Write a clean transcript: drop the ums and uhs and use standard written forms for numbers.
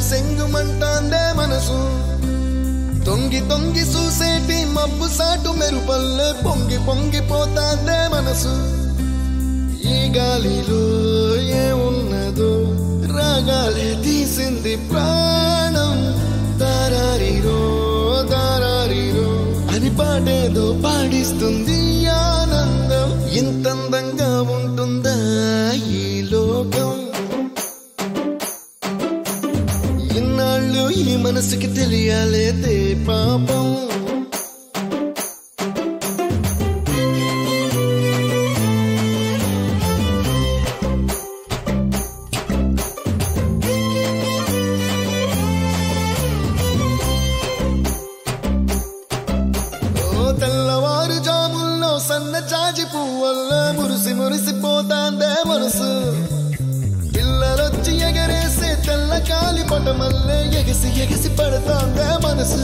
సెంగుమంటాందే మనసు తొంగి తొంగి చూసేటి మబ్బు సాటు మెరుపల్లే పొంగి పొంగిపోతాందే మనసు ఈ గాలిలో ఏమున్నదో రాగాలే తీసింది ప్రాణం దారారిరో దారారిరో అని పాడేదో పాడిస్తుంది ఆనందం ఇంతందంగా ఉంటుందా ఈ లోకం ఇన్నాళ్ళు ఈ మనసుకి తెలియాలేదే పాపం తెల్లవారు జాముల్లో సన్న చాచి పువ్వల్ల మురిసి మురిసిపోతాందే మనసు పిల్లలొచ్చి ఎగరేసే తెల్ల కాలి పటమల్లే ఎగసి ఎగసి పడతాందే మనసు